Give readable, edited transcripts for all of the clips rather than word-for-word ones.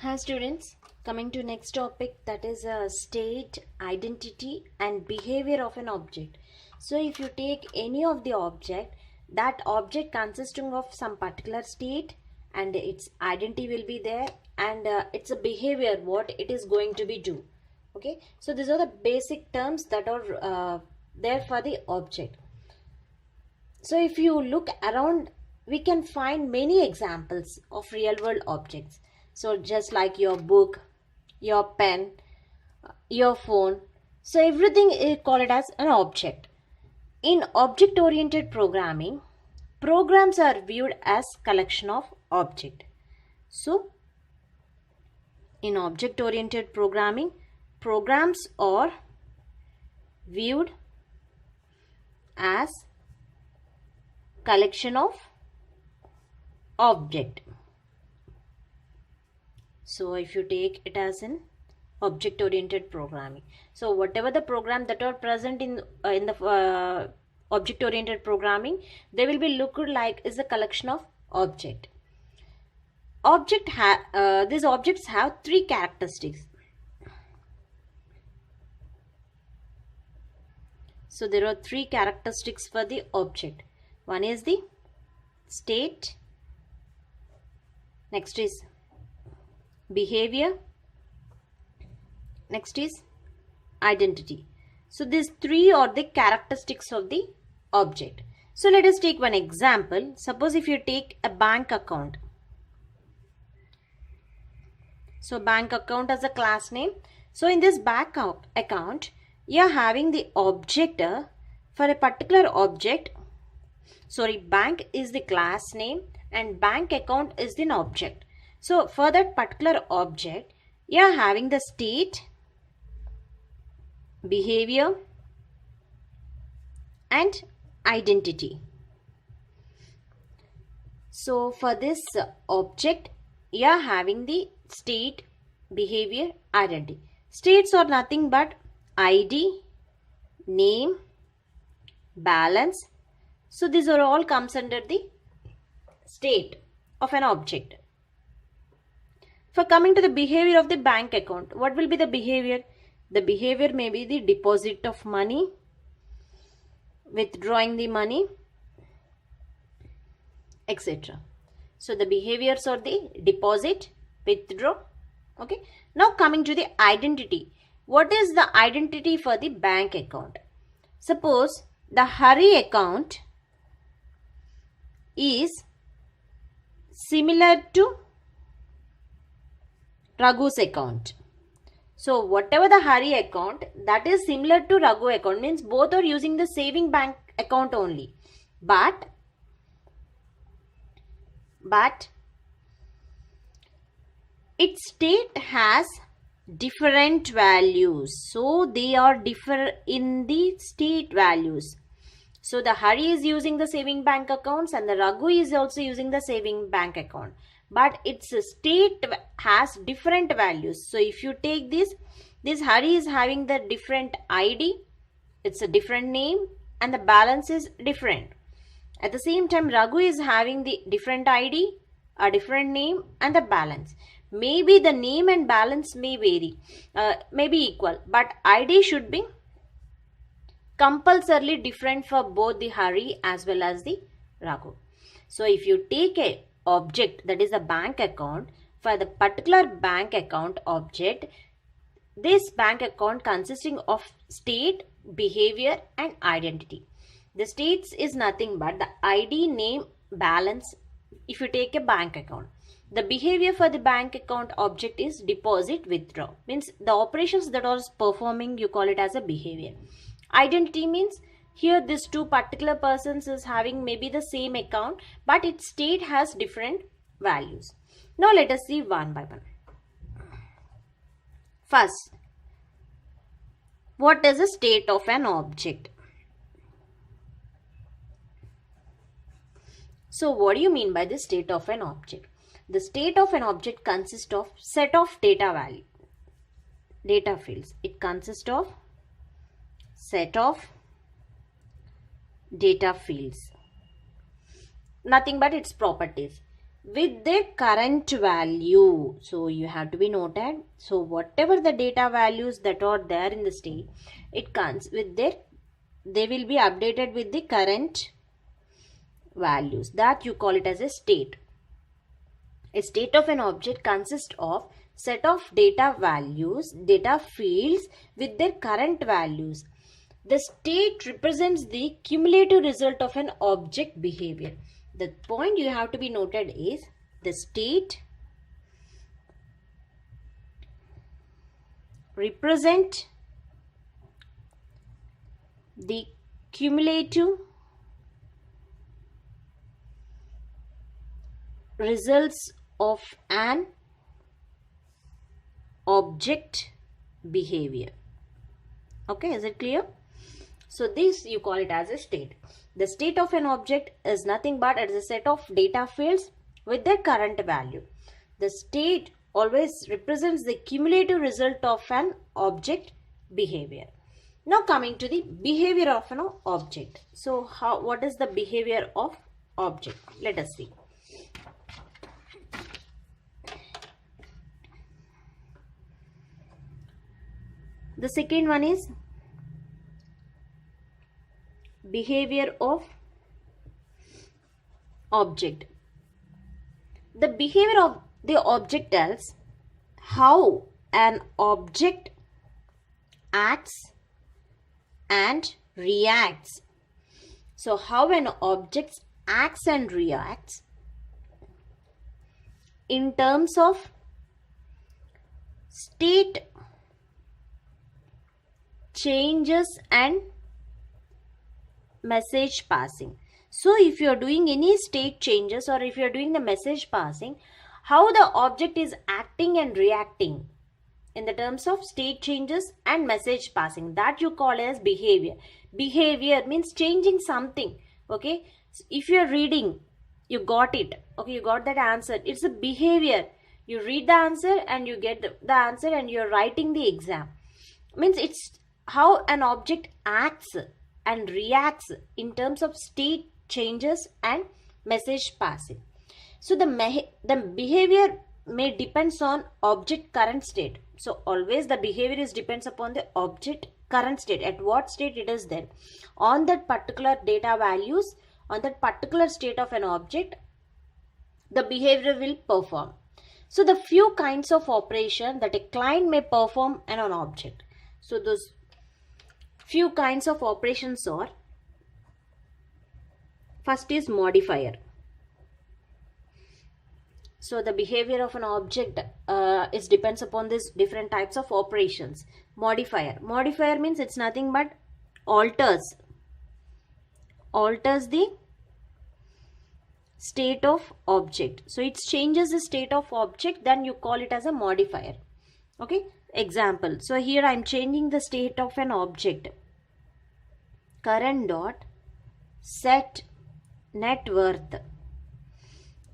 Hi students, coming to next topic, that is state, identity and behavior of an object. So if you take any of the object, that object consisting of some particular state and its identity will be there, and its a behavior, what it is going to be do. Okay, so these are the basic terms that are there for the object. So if you look around, we can find many examples of real world objects. So just like your book, your pen, your phone. So everything is called as an object. In object oriented programming, programs are viewed as collection of object. So in object oriented programming, programs are viewed as collection of object. So if you take it as an object oriented programming, so whatever the program that are present in the object oriented programming, they will be looked like is a collection of object. These objects have three characteristics. So there are three characteristics for the object. One is the state, next is behavior, next is identity. So these three are the characteristics of the object. So let us take one example. Suppose if you take a bank account. So bank account as a class name. So in this bank account, you are having the object for a particular object. Sorry, bank is the class name and bank account is the object. So for that particular object, you are having the state, behavior and identity. So for this object, you are having the state, behavior, identity. States are nothing but ID, name, balance. So these are all comes under the state of an object. For coming to the behavior of the bank account, what will be the behavior? The behavior may be the deposit of money, withdrawing the money, etc. So the behaviors are the deposit, withdraw. Okay. Now coming to the identity. What is the identity for the bank account? Suppose the Hari account is similar to Raghu's account. So whatever the Hari account, that is similar to Raghu account, means both are using the saving bank account only. But its state has different values. So they are differ in the state values. So the Hari is using the saving bank accounts and the Raghu is also using the saving bank account. But its state has different values. So if you take this Hari is having the different ID, it's a different name and the balance is different. At the same time, Raghu is having the different ID, a different name and the balance. Maybe the name and balance may vary, may be equal, but ID should be compulsorily different for both the Hari as well as the Raghu. So if you take a object, that is a bank account, for the particular bank account object, this bank account consisting of state, behavior and identity. The states is nothing but the ID, name, balance if you take a bank account. The behavior for the bank account object is deposit, withdraw. Means the operations that are performing, you call it as a behavior. Identity means here this two particular persons is having maybe the same account, but its state has different values. Now let us see one by one. First, what is the state of an object? So what do you mean by the state of an object? The state of an object consists of set of data fields. It consists of set of data fields. Nothing but its properties. with their current value. So you have to be noted. So whatever the data values that are there in the state, it comes with their, they will be updated with the current values. That you call it as a state. A state of an object consists of set of data values, data fields with their current values. The state represents the cumulative result of an object behavior. The point you have to be noted is the state represent the cumulative results of an object behavior. Okay, is it clear? So this you call it as a state. The state of an object is nothing but as a set of data fields with their current value. The state always represents the cumulative result of an object behavior. Now coming to the behavior of an object. So what is the behavior of object? Let us see. The second one is behavior of object. The behavior of the object tells how an object acts and reacts. So how an object acts and reacts in terms of state changes and message passing. So if you are doing any state changes or if you are doing the message passing, how the object is acting and reacting in the terms of state changes and message passing, that you call as behavior. Behavior means changing something. Okay, if you are reading, you got it, okay, you got that answer, it's a behavior. You read the answer and you get the answer and you're writing the exam. Means it's how an object acts and reacts in terms of state changes and message passing. So the behavior may depends on object current state. So always the behavior is depends upon the object current state, at what state it is there. On that particular data values, on that particular state of an object, the behavior will perform. So the few kinds of operation that a client may perform on an object. So those few kinds of operations are, first is modifier. So the behavior of an object is depends upon this different types of operations. Modifier means it's nothing but alters the state of object. So it changes the state of object, then you call it as a modifier. Okay, example. So here I am changing the state of an object. Current dot set net worth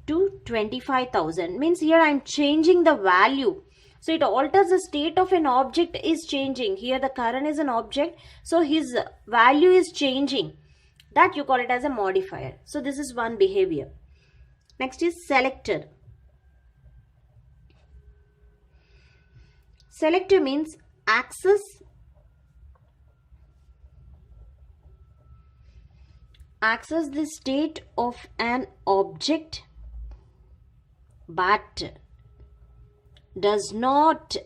to 25,000 means here I am changing the value. So it alters the state of an object is changing. Here the current is an object, so his value is changing. That you call it as a modifier. So this is one behavior. Next is selector. Selector means access the state of an object but does not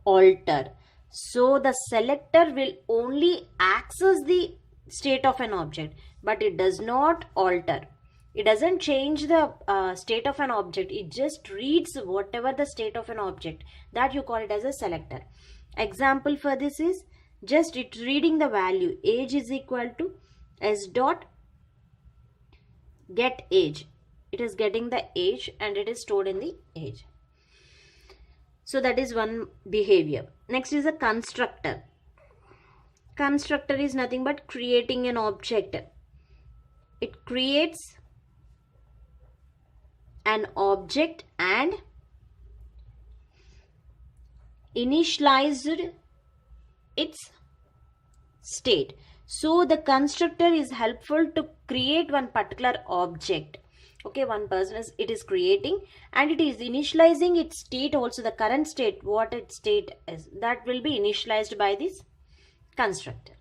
alter. So the selector will only access the state of an object but it does not alter. It doesn't change the state of an object. It just reads whatever the state of an object. That you call it as a selector. Example for this is just it reading the value age is equal to s dot get age. It is getting the age and it is stored in the age. So that is one behavior. Next is a constructor. Constructor is nothing but creating an object. It creates an object and initialized its state. So the constructor is helpful to create one particular object. Okay, one person is, it is creating, and it is initializing its state also, the current state, what its state is, that will be initialized by this constructor.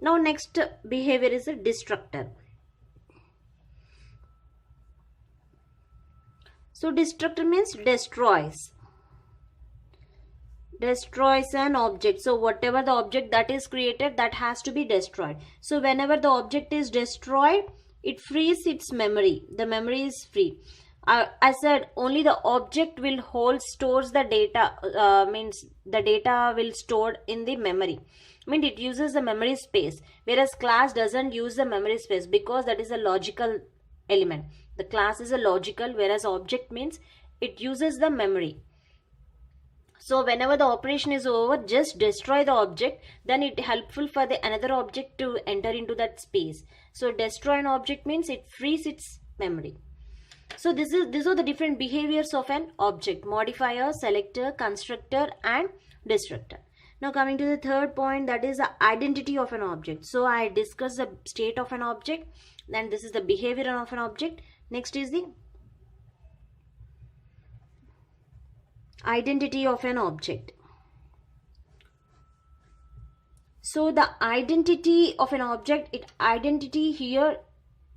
Now next behavior is a destructor. So destructor means destroys an object. So whatever the object that is created, that has to be destroyed. So whenever the object is destroyed, it frees its memory. The memory is free. I said only the object will stores the data, means the data will stored in the memory. I mean, it uses the memory space, whereas class doesn't use the memory space, because that is a logical element. The class is a logical, whereas object means it uses the memory. So whenever the operation is over, just destroy the object, then it helpful for the another object to enter into that space. So destroy an object means it frees its memory. So these are the different behaviors of an object: modifier, selector, constructor, and destructor. Now coming to the third point, that is the identity of an object. So I discussed the state of an object, then this is the behavior of an object. Next is the identity of an object. So the identity of an object, identity here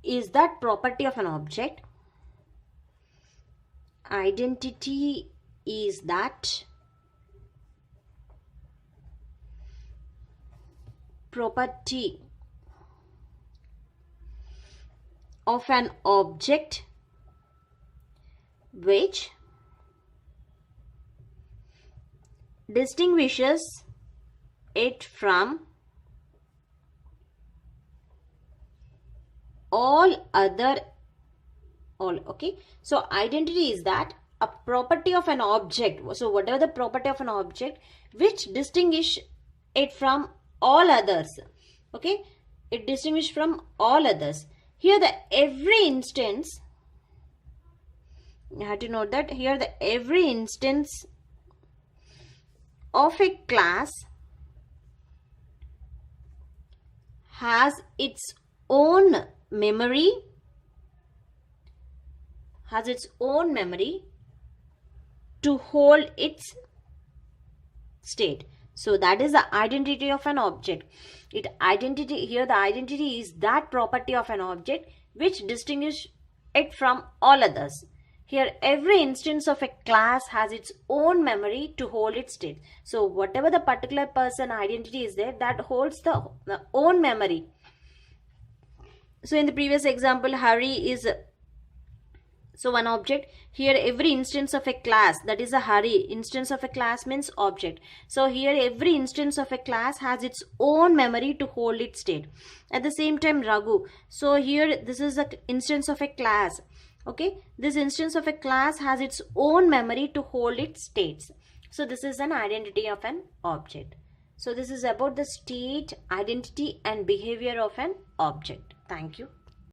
is that property of an object. Identity is that property of an object which distinguishes it from all other. Okay, so identity is that a property of an object. So whatever the property of an object which distinguish it from all others. Okay, it distinguish from all others. Here the every instance, you have to note that here the every instance of a class has its own memory, to hold its state. So that is the identity of an object. The identity is that property of an object which distinguish it from all others. Here every instance of a class has its own memory to hold its state. So whatever the particular person identity is there, that holds the own memory. So in the previous example, Hari is one object. Here every instance of a class, that is a Hari, instance of a class means object. So here every instance of a class has its own memory to hold its state. At the same time Raghu, so here this is an instance of a class. Okay, this instance of a class has its own memory to hold its states. So this is an identity of an object. So this is about the state, identity and behavior of an object. Thank you.